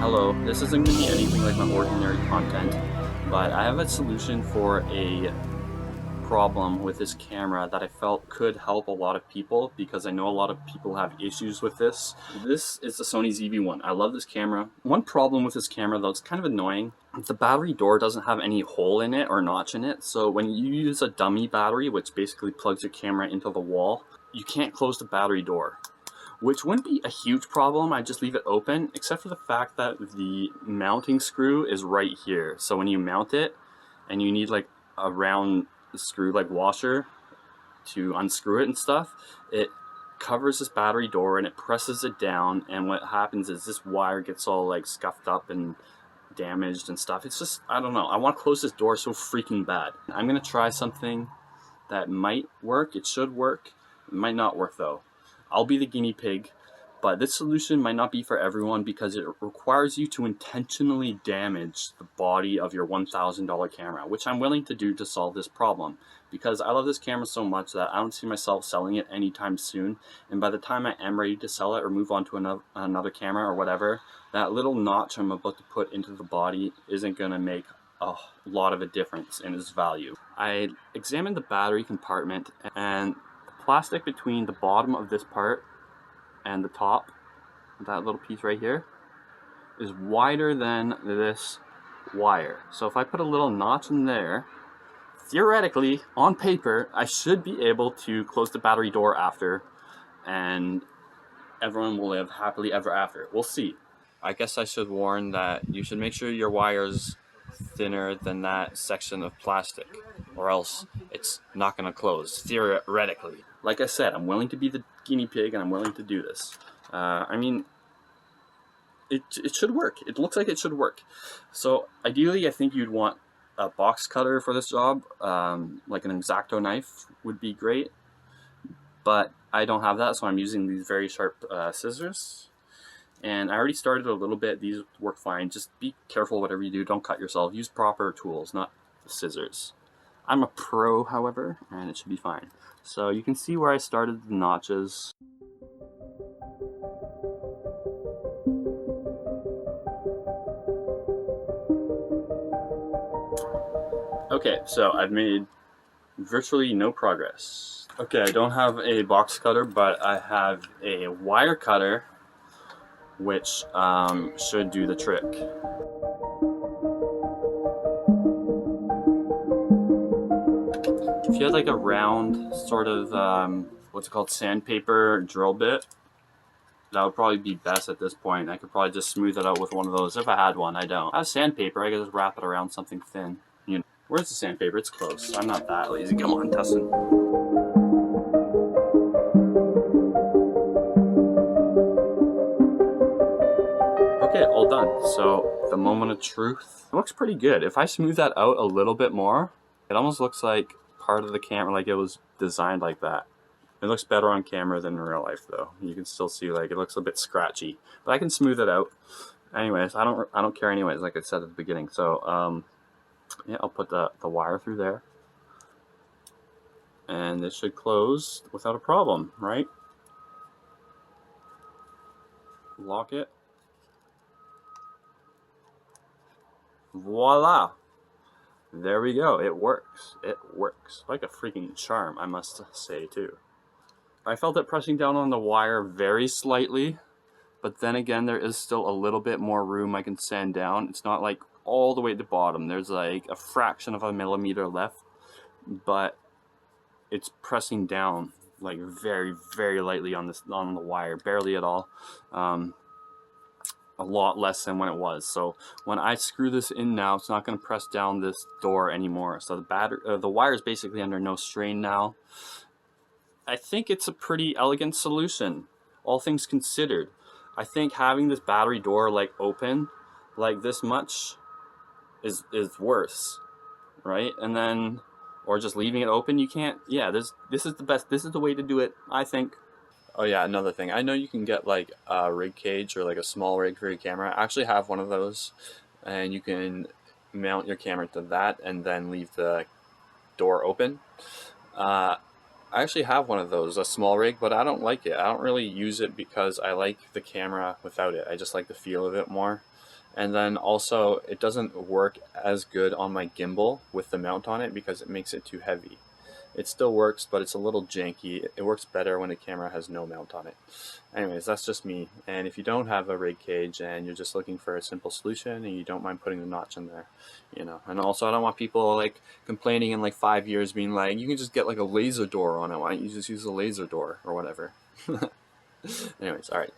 Hello, this isn't going to be anything like my ordinary content, but I have a solution for a problem with this camera that I felt could help a lot of people because I know a lot of people have issues with this. This is the Sony ZV-1. I love this camera. One problem with this camera though, it's kind of annoying. The battery door doesn't have any hole in it or notch in it, so when you use a dummy battery, which basically plugs your camera into the wall, you can't close the battery door. Which wouldn't be a huge problem, I'd just leave it open, except for the fact that the mounting screw is right here. So when you mount it, and you need like a round screw like washer to unscrew it and stuff, it covers this battery door and it presses it down, and what happens is this wire gets all like scuffed up and damaged and stuff. It's just, I don't know, I want to close this door so freaking bad. I'm gonna try something that might work, it should work, it might not work though. I'll be the guinea pig, but this solution might not be for everyone because it requires you to intentionally damage the body of your $1,000 camera, which I'm willing to do to solve this problem because I love this camera so much that I don't see myself selling it anytime soon, and by the time I am ready to sell it or move on to another camera or whatever, that little notch I'm about to put into the body isn't going to make a lot of a difference in its value. I examined the battery compartment, and plastic between the bottom of this part and the top, that little piece right here, is wider than this wire. So if I put a little notch in there, theoretically, on paper, I should be able to close the battery door after, and everyone will live happily ever after. We'll see. I guess I should warn that you should make sure your wire's thinner than that section of plastic, or else it's not going to close, theoretically. Like I said, I'm willing to be the guinea pig and I'm willing to do this. I mean, it should work. It looks like it should work. So ideally, I think you'd want a box cutter for this job, like an X-Acto knife would be great, but I don't have that, so I'm using these very sharp scissors. And I already started a little bit. These work fine. Just be careful whatever you do. Don't cut yourself. Use proper tools, not scissors. I'm a pro, however, and it should be fine. So you can see where I started the notches. Okay, so I've made virtually no progress. Okay, I don't have a box cutter, but I have a wire cutter, which should do the trick. If you had like a round sort of, what's it called, sandpaper drill bit, that would probably be best at this point. I could probably just smooth it out with one of those if I had one. I don't. I have sandpaper, I could just wrap it around something thin. You know, where's the sandpaper? It's close. I'm not that lazy. Come on, Tussin. Okay, all done. So the moment of truth. It looks pretty good. If I smooth that out a little bit more, it almost looks like part of the camera, like it was designed like that. It looks better on camera than in real life though. You can still see like it looks a bit scratchy, but I can smooth it out. Anyways, I don't care anyways, like I said at the beginning. So yeah, I'll put the wire through there, and it should close without a problem, right? Lock it. Voila! There we go. It works. It works. Like a freaking charm, I must say, too. I felt it pressing down on the wire very slightly, but then again, there is still a little bit more room I can sand down. It's not like all the way at the bottom. There's like a fraction of a millimeter left, but it's pressing down like very, very lightly on the wire, barely at all. A lot less than when it was. So when I screw this in now, it's not going to press down this door anymore. So the wire is basically under no strain now. I think it's a pretty elegant solution, all things considered. I think having this battery door like open like this much is worse, right? And then, or just leaving it open, you can't. Yeah, this is the best. This is the way to do it, I think. Oh yeah, another thing. I know you can get like a rig cage or like a small rig for your camera. I actually have one of those, and you can mount your camera to that and then leave the door open. I actually have one of those, a small rig, but I don't like it. I don't really use it because I like the camera without it. I just like the feel of it more. And then also, it doesn't work as good on my gimbal with the mount on it because it makes it too heavy. It still works, but it's a little janky. It works better when the camera has no mount on it. Anyways, that's just me. And if you don't have a rig cage and you're just looking for a simple solution and you don't mind putting the notch in there, you know. And also, I don't want people like complaining in like 5 years being like, you can just get like a laser door on it. Why don't you just use a laser door or whatever? Anyways, all right.